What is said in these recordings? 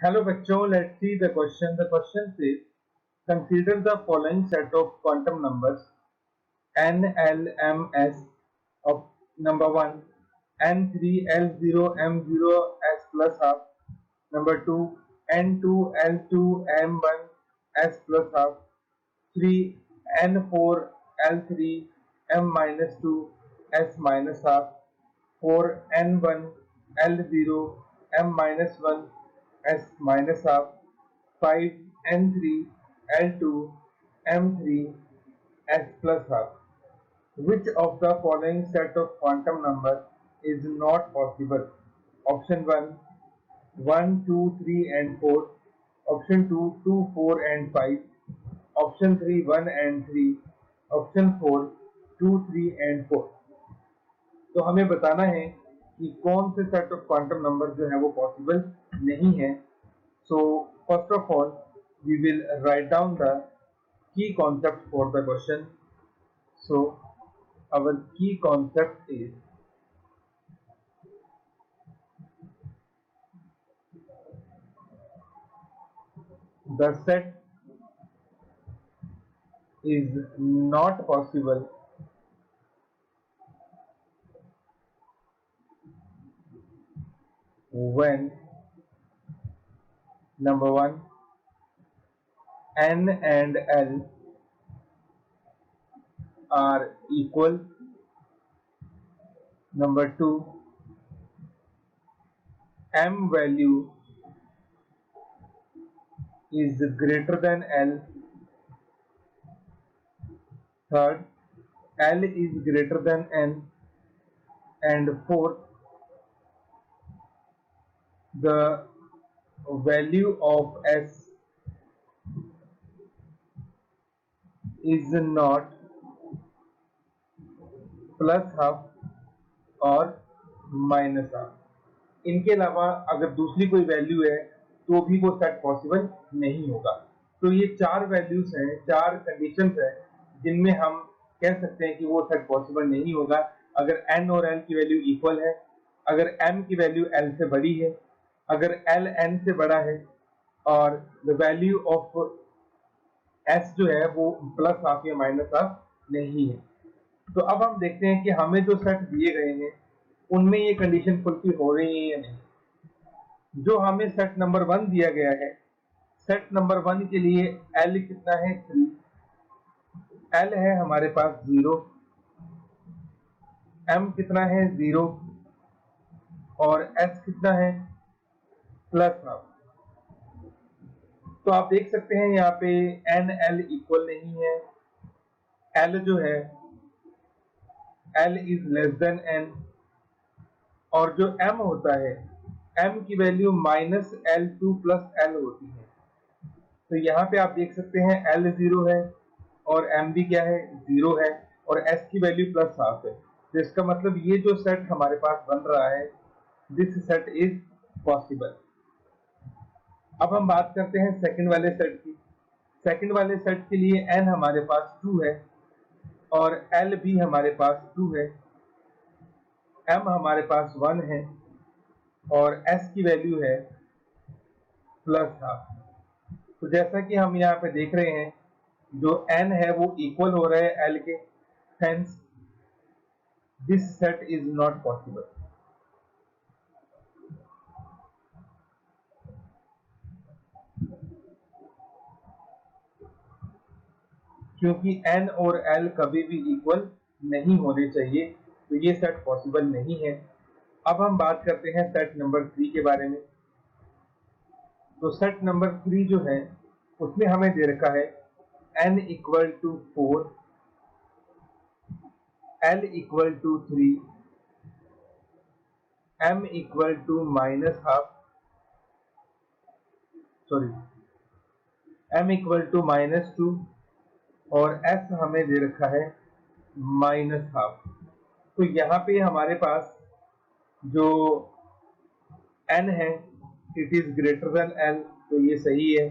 Hello बच्चों, let's see the question. The question says, consider the following set of quantum numbers n, l, m, s of number 1, n3, l0, m0, s plus half, number 2, n2, l2, m1, s plus half, 3, n4, l3, m minus 2, s minus half, 4, n1, l0, m minus 1, s minus half, 5, n3, l2, m3, s plus half. Which of the following set of quantum number is not possible? Option 1, 1, 2, 3 and 4. Option 2, 2, 4 and 5. Option 3, 1 and 3. Option 4, 2, 3 and 4. तो हमें बताना है कि कौन से set of quantum number जो है वो पॉसिबल नहीं है. So first of all, we will write down the key concept for the question. So our key concept is the set is not possible when number 1, n and l are equal. Number 2, m value is greater than l. Third, l is greater than n. And fourth, the value of s is not plus half और minus half. इनके अलावा अगर दूसरी कोई value है तो भी वो सेट पॉसिबल नहीं होगा. तो ये चार वैल्यूज हैं, चार कंडीशंस हैं जिनमें हम कह सकते हैं कि वो सेट पॉसिबल नहीं होगा अगर n और l की वैल्यू इक्वल है, अगर m की वैल्यू l से बड़ी है, अगर l n से बड़ा है और द वैल्यू ऑफ s जो है वो प्लस हाफ या माइनस हाफ नहीं है. तो अब हम देखते हैं कि हमें जो सेट दिए गए हैं उनमें ये कंडीशन फुलफिल हो रही है या नहीं. जो हमें सेट नंबर 1 दिया गया है, सेट नंबर 1 के लिए l कितना है 3, l है हमारे पास 0, m कितना है 0 और s कितना है प्लस हाफ. तो आप देख सकते हैं यहाँ पे n l इक्वल नहीं है. l जो है l is less than n और जो m होता है m की value minus l2 plus l होती है. तो यहाँ पे आप देख सकते हैं l 0 है और m भी क्या है 0 है और s की वैल्यू प्लस हाफ है. तो इसका मतलब ये जो सेट हमारे पास बन रहा है, दिस सेट इज पॉसिबल. अब हम बात करते हैं सेकंड वाले सेट की. सेकंड वाले सेट के लिए n हमारे पास 2 है और l भी हमारे पास 2 है, m हमारे पास 1 है और s की वैल्यू है प्लस हाफ. तो जैसा कि हम यहाँ पे देख रहे हैं जो n है वो इक्वल हो रहा है l के, hence this set is not possible. क्योंकि n और l कभी भी इक्वल नहीं होने चाहिए, तो ये सेट पॉसिबल नहीं है. अब हम बात करते हैं सेट नंबर 3 के बारे में. तो सेट नंबर 3 जो है उसमें हमें दे रखा है n equal to 4, l equal to 3, m equal to minus half, sorry m equal to minus 2 और s हमें दे रखा है माइनस हाफ. तो यहाँ पे हमारे पास जो n है it is greater than l, तो ये सही है.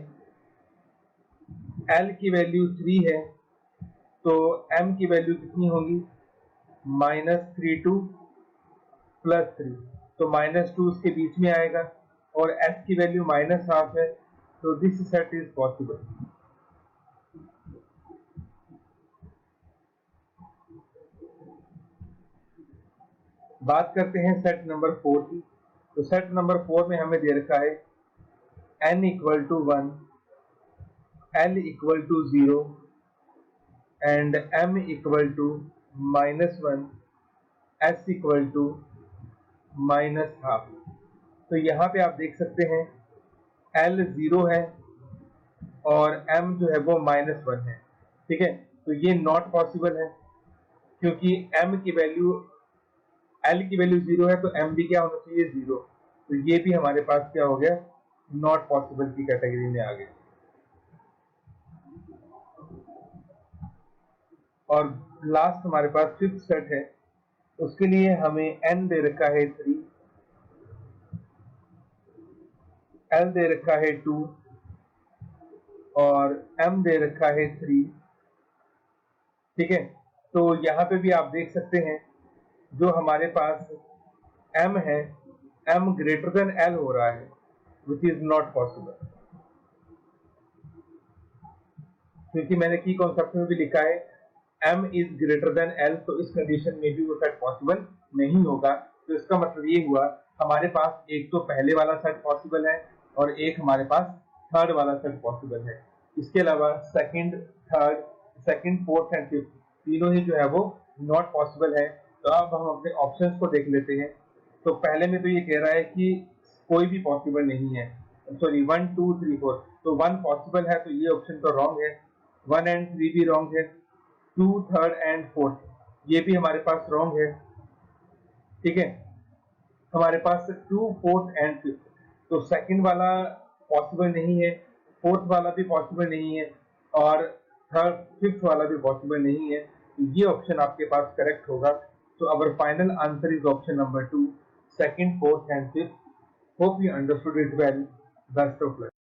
l की वैल्यू 3 है तो m की वैल्यू कितनी होगी -3 2 +3, तो -2 उसके बीच में आएगा और s की वैल्यू -12 है, तो दिस सेट इज पॉसिबल। बात करते हैं सेट नंबर 4 की। तो सेट नंबर 4 में हमें दे रखा है n equal to 1, l equal to 0 and m equal to -1, s equal to -12। तो यहाँ पे आप देख सकते हैं l 0 है और m जो है वो -1 है। ठीक है, तो ये नॉट पॉसिबल है, क्योंकि m की वैल्यू l की वैल्यू 0 है, तो m भी क्या होना चाहिए 0। तो ये भी हमारे पास क्या हो गया, नॉट पॉसिबल की कैटेगरी में आ गया। और लास्ट हमारे पास फिफ्थ सेट है, उसके लिए हमें n दे रखा है 3, l दे रखा है 2 और m दे रखा है 3। ठीक है, तो यहाँ पे भी आप देख सकते हैं जो हमारे पास m है, m ग्रेटर देन l हो रहा है, विच इज नॉट पॉसिबल, क्योंकि मैंने की कॉन्सेप्ट में भी लिखा है m is greater than l, तो इस कंडीशन में भी वो सेट पॉसिबल नहीं होगा। तो इसका मतलब ये हुआ हमारे पास एक तो पहले वाला सेट पॉसिबल है और एक हमारे पास थर्ड वाला सेट पॉसिबल है। इसके अलावा सेकंड, फोर्थ एंड फिफ्थ तीनों ही जो है वो नॉट पॉसिबल है। तो अब हम अपने ऑप्शंस को देख लेते हैं। तो पहले में तो ये कह रहा है कि कोई भी पॉसिबल नहीं है, सॉरी 1 2 3 4, तो 1 पॉसिबल है, तो ये ऑप्शन तो रॉन्ग है। 1 एंड 3 भी रॉन्ग है, 2 थर्ड एंड फोर्थ ये भी हमारे पास रॉन्ग है। ठीक है, हमारे पास 2 फोर्थ एंड फिफ्थ, तो सेकंड वाला पॉसिबल नहीं है, फोर्थ वाला भी पॉसिबल नहीं है और थर्ड फिफ्थ वाला भी पॉसिबल नहीं है। तो ये ऑप्शन आपके पास करेक्ट होगा। तो our final answer is option number 2, second, fourth and fifth. Hope you understood it well. Best of luck.